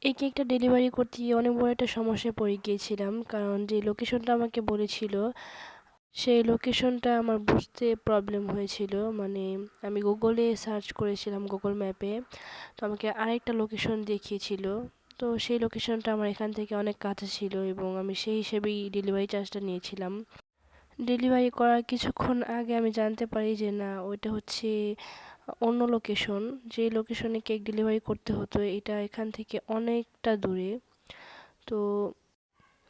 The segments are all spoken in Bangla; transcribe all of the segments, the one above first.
এই কেকটা ডেলিভারি করতে গিয়ে অনেক বড় একটা সমস্যায় পড়ে গিয়েছিলাম, কারণ যে লোকেশনটা আমাকে বলেছিল সেই লোকেশনটা আমার বুঝতে প্রবলেম হয়েছিল। মানে আমি গুগলে সার্চ করেছিলাম, গুগল ম্যাপে, তো আমাকে আরেকটা লোকেশন দেখিয়েছিল। তো সেই লোকেশনটা আমার এখান থেকে অনেক কাছে ছিল এবং আমি সেই হিসেবেই ডেলিভারি চার্জটা নিয়েছিলাম। ডেলিভারি করার কিছুক্ষণ আগে আমি জানতে পারি যে না, ওইটা হচ্ছে অন্য লোকেশন। যে লোকেশনে কেক ডেলিভারি করতে হতো এটা এখান থেকে অনেকটা দূরে। তো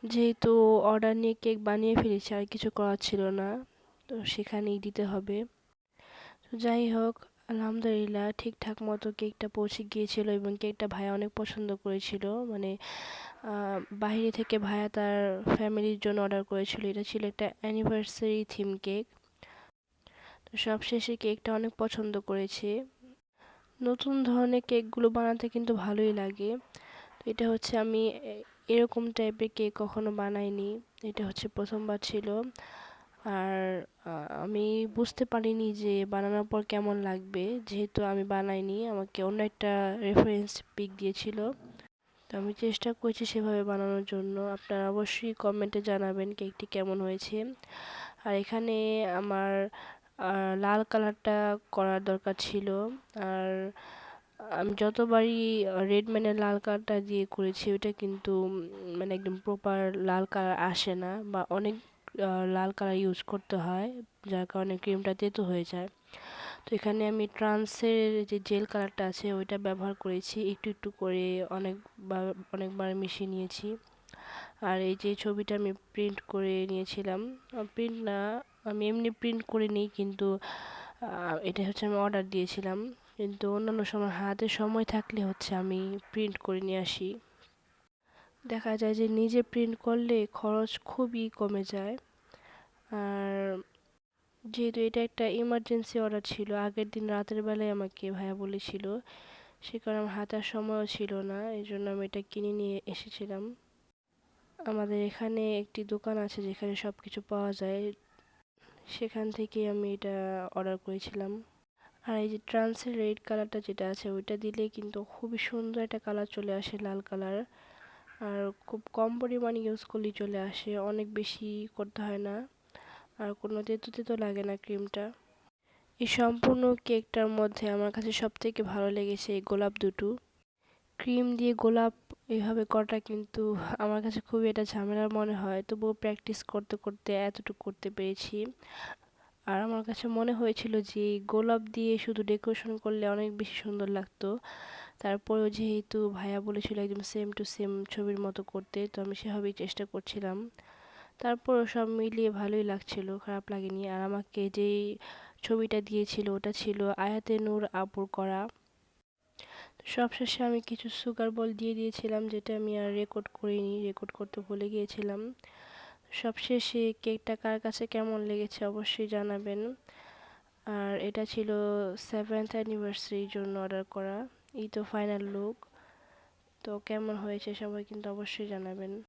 যেহেতু অর্ডার নিয়ে কেক বানিয়ে ফেলেছি, আর কিছু করার ছিল না, তো সেখানেই দিতে হবে। তো যাই হোক, আলহামদুলিল্লাহ ঠিকঠাক মতো কেকটা পৌঁছে গিয়েছিল এবং কেকটা ভাইয়া অনেক পছন্দ করেছিল। মানে বাইরে থেকে ভাইয়া তার ফ্যামিলির জন্য অর্ডার করেছিল, এটা ছিল একটা অ্যানিভার্সারি থিম কেক। তো সবশেষে কেকটা অনেক পছন্দ করেছে। নতুন ধরনের কেকগুলো বানাতে কিন্তু ভালোই লাগে। তো এটা হচ্ছে আমি এরকম টাইপের কেক কখনো বানাইনি, এটা হচ্ছে প্রথমবার ছিল। আর আমি বুঝতে পারিনি যে বানানোর পর কেমন লাগবে, যেহেতু আমি বানাইনি, আমাকে অন্য একটা রেফারেন্স পিক দিয়েছিল। তো আমি চেষ্টা করছি সেভাবে বানানোর জন্য। আপনারা অবশ্যই কমেন্টে জানাবেন কেকটি কেমন হয়েছে। আর এখানে আমার লাল কালারটা করার দরকার ছিল। আর আমি যতবারই রেড মানে লাল কালারটা দিয়ে করেছি, ওটা কিন্তু মানে একদম প্রপার লাল কালার আসে না, বা অনেক লাল কালার ইউজ করতে হয়, যার কারণে ক্রিমটা তেতো হয়ে যায়। তো এখানে আমি ট্রান্সের যে জেল কালারটা আছে ওইটা ব্যবহার করেছি, একটু একটু করে অনেকবার মিশিয়ে নিয়েছি। আর এই যে ছবিটা আমি প্রিন্ট করে নিয়েছিলাম, প্রিন্ট না, আমি এমনি প্রিন্ট করে নিই, কিন্তু এটা হচ্ছে আমি অর্ডার দিয়েছিলাম। কিন্তু অন্যান্য সময় হাতে সময় থাকলে হচ্ছে আমি প্রিন্ট করে নিয়ে আসি। দেখা যায় যে নিজে প্রিন্ট করলে খরচ খুবই কমে যায়। আর যেহেতু এটা একটা ইমার্জেন্সি অর্ডার ছিল, আগের দিন রাতের বেলায় আমাকে ভাইয়া বলেছিল, সে কারণে আমার হাতে আর সময়ও ছিল না, এই জন্য আমি এটা কিনে নিয়ে এসেছিলাম। আমাদের এখানে একটি দোকান আছে যেখানে সব কিছু পাওয়া যায়, সেখান থেকে আমি এটা অর্ডার করেছিলাম। আর এই যে ট্রান্সের রেড কালারটা যেটা আছে ওইটা দিলে কিন্তু খুবই সুন্দর একটা কালার চলে আসে, লাল কালার। আর খুব কম পরিমাণে ইউজ করলেই চলে আসে, অনেক বেশি করতে হয় না, আর কোনো তেতো তেতো লাগে না ক্রিমটা। এই সম্পূর্ণ কেকটার মধ্যে আমার কাছে সবথেকে ভালো লেগেছে এই গোলাপ দুটো। ক্রিম দিয়ে গোলাপ এইভাবে করাটা কিন্তু আমার কাছে খুবই একটা ঝামেলার মনে হয়, তবুও প্র্যাকটিস করতে করতে এতটুকু করতে পেরেছি। আর আমার কাছে মনে হয়েছিল যে গোলাপ দিয়ে শুধু ডেকোরেশন করলে অনেক বেশি সুন্দর লাগতো। তারপরেও যেহেতু ভাইয়া বলেছিল একদম সেম টু সেম ছবির মতো করতে, তো আমি সেভাবেই চেষ্টা করছিলাম। তারপরও সব মিলিয়ে ভালোই লাগছিল, খারাপ লাগেনি। আর আমাকে যেই ছবিটা দিয়েছিল ওটা ছিল আয়াতে নূর আপুর করা। সবশেষে আমি কিছু সুগার বল দিয়ে দিয়েছিলাম, যেটা আমি আর রেকর্ড করিনি, রেকর্ড করতে ভুলে গিয়েছিলাম। সবশেষে কেকটা কার কাছে কেমন লেগেছে অবশ্যই জানাবেন। আর এটা ছিল 7th অ্যানিভার্সারির জন্য অর্ডার করা। এই তো ফাইনাল লুক। তো কেমন হয়েছে সবাই কিন্তু অবশ্যই জানাবেন।